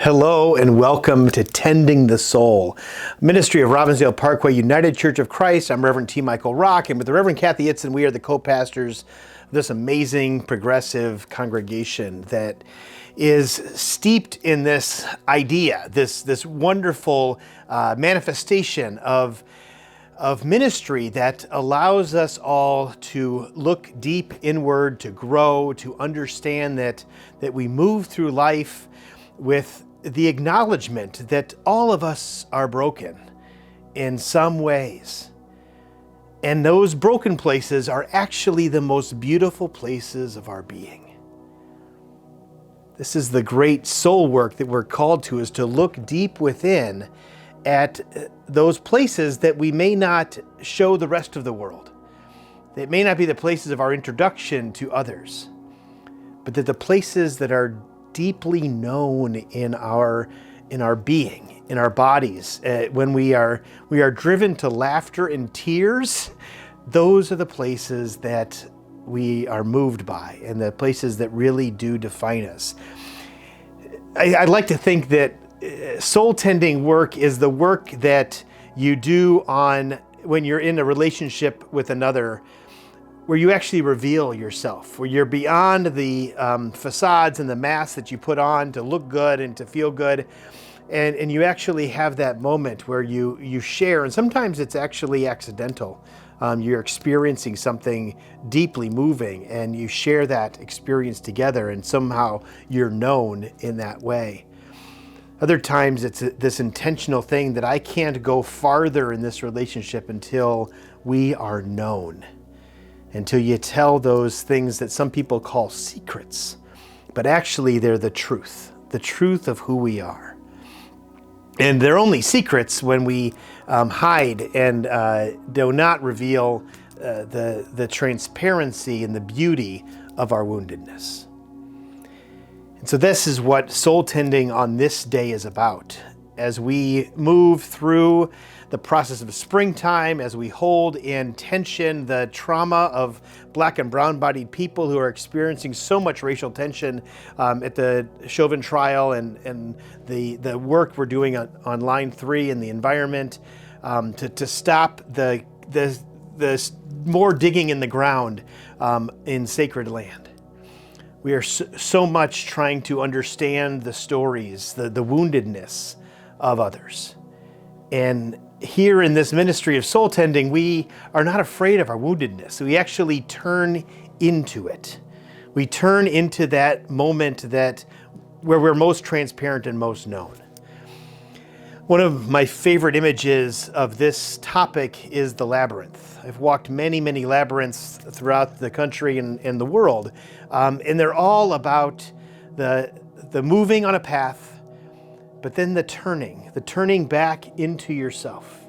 Hello and welcome to Tending the Soul, ministry of Robbinsdale Parkway United Church of Christ. I'm Reverend T. Michael Rock, and with the Reverend Kathy Itzen, we are the co-pastors of this amazing progressive congregation that is steeped in this idea, this wonderful manifestation of ministry that allows us all to look deep inward, to grow, to understand that we move through life with the acknowledgement that all of us are broken in some ways. And those broken places are actually the most beautiful places of our being. This is the great soul work that we're called to, is to look deep within at those places that we may not show the rest of the world. That may not be the places of our introduction to others, but that the places that are deeply known in our being, in our bodies. When we are driven to laughter and tears, those are the places that we are moved by, and the places that really do define us. I'd like to think that soul tending work is the work that you do when you're in a relationship with another, where you actually reveal yourself, where you're beyond the facades and the masks that you put on to look good and to feel good. And you actually have that moment where you share, and sometimes it's actually accidental. You're experiencing something deeply moving, and you share that experience together, and somehow you're known in that way. Other times it's this intentional thing that I can't go farther in this relationship until we are known. Until you tell those things that some people call secrets, but actually they're the truth of who we are. And they're only secrets when we hide and do not reveal the transparency and the beauty of our woundedness. And so this is what soul tending on this day is about. As we move through the process of springtime, as we hold in tension the trauma of Black and brown-bodied people who are experiencing so much racial tension at the Chauvin trial, and the work we're doing on Line 3 and the environment to stop the more digging in the ground in sacred land. We are so much trying to understand the stories, the woundedness of others. And here in this ministry of soul tending, we are not afraid of our woundedness. We actually turn into it. We turn into that moment where we're most transparent and most known. One of my favorite images of this topic is the labyrinth. I've walked many, many labyrinths throughout the country and the world, and they're all about the moving on a path, but then the turning back into yourself.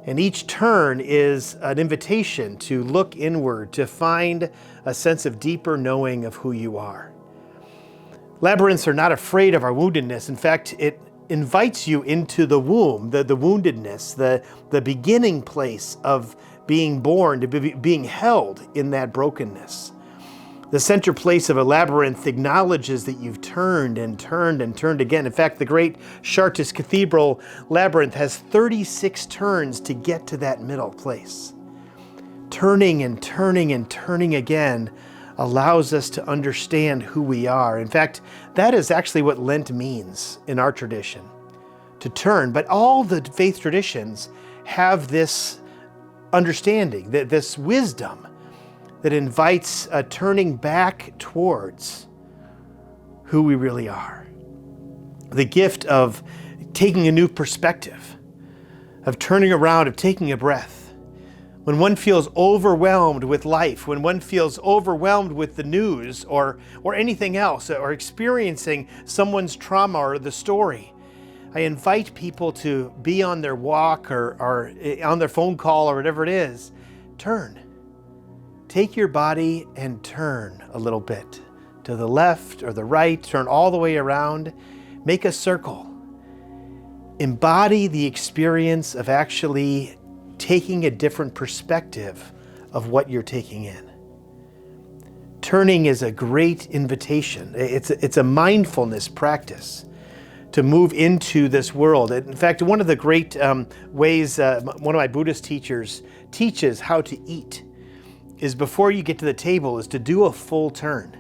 And each turn is an invitation to look inward, to find a sense of deeper knowing of who you are. Labyrinths are not afraid of our woundedness. In fact, it invites you into the womb, the woundedness, the beginning place of being born, to being held in that brokenness. The center place of a labyrinth acknowledges that you've turned and turned and turned again. In fact, the great Chartres Cathedral labyrinth has 36 turns to get to that middle place. Turning and turning and turning again allows us to understand who we are. In fact, that is actually what Lent means in our tradition, to turn. But all the faith traditions have this understanding, this wisdom, that invites a turning back towards who we really are. The gift of taking a new perspective, of turning around, of taking a breath. When one feels overwhelmed with life, when one feels overwhelmed with the news or anything else, or experiencing someone's trauma or the story, I invite people to be on their walk or on their phone call or whatever it is, turn. Take your body and turn a little bit to the left or the right, turn all the way around, make a circle. Embody the experience of actually taking a different perspective of what you're taking in. Turning is a great invitation. It's a mindfulness practice to move into this world. In fact, one of the great ways one of my Buddhist teachers teaches how to eat is before you get to the table is to do a full turn.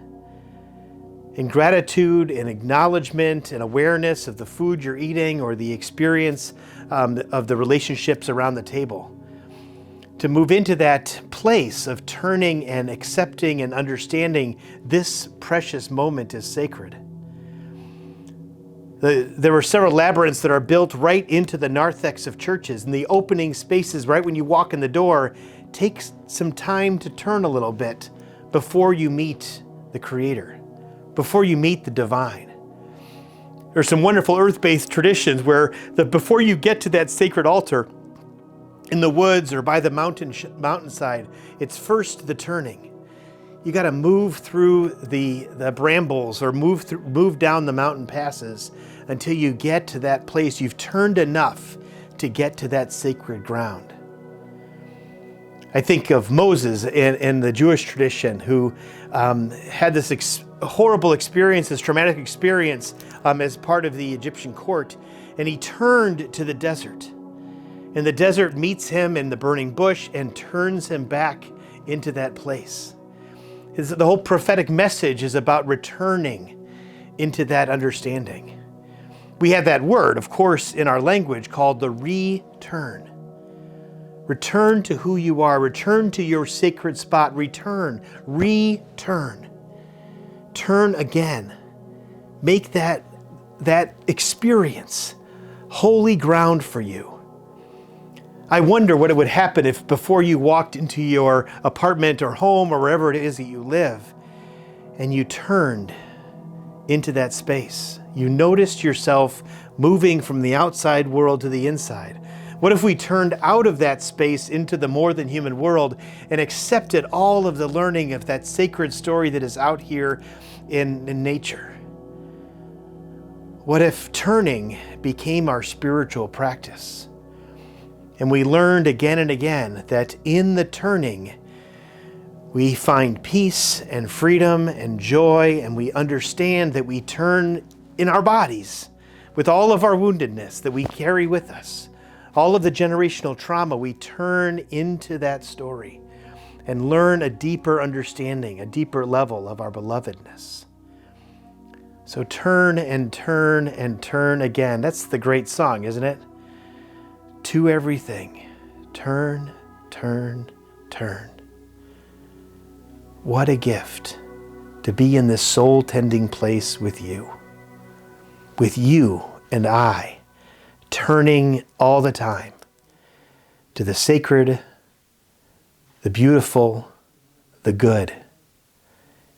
In gratitude and acknowledgement and awareness of the food you're eating or the experience of the relationships around the table. To move into that place of turning and accepting and understanding this precious moment is sacred. There were several labyrinths that are built right into the narthex of churches, and the opening spaces right when you walk in the door takes some time to turn a little bit before you meet the Creator, before you meet the divine. There's some wonderful earth-based traditions where before you get to that sacred altar in the woods or by the mountainside, it's first the turning. You got to move through the brambles or move down the mountain passes until you get to that place. You've turned enough to get to that sacred ground. I think of Moses in the Jewish tradition who had this horrible experience, this traumatic experience as part of the Egyptian court, and he turned to the desert. And the desert meets him in the burning bush and turns him back into that place. The whole prophetic message is about returning into that understanding. We have that word, of course, in our language called the return. Return to who you are. Return to your sacred spot. Return. Turn again. Make that experience holy ground for you. I wonder what it would happen if before you walked into your apartment or home or wherever it is that you live, and you turned into that space. You noticed yourself moving from the outside world to the inside. What if we turned out of that space into the more than human world and accepted all of the learning of that sacred story that is out here in nature? What if turning became our spiritual practice? And we learned again and again that in the turning, we find peace and freedom and joy, and we understand that we turn in our bodies with all of our woundedness that we carry with us, all of the generational trauma, we turn into that story and learn a deeper understanding, a deeper level of our belovedness. So turn and turn and turn again. That's the great song, isn't it? To everything, turn, turn, turn. What a gift to be in this soul-tending place with you and I, turning all the time to the sacred, the beautiful, the good,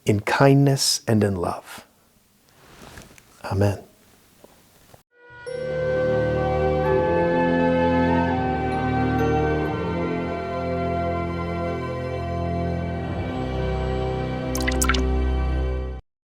in kindness and in love. Amen.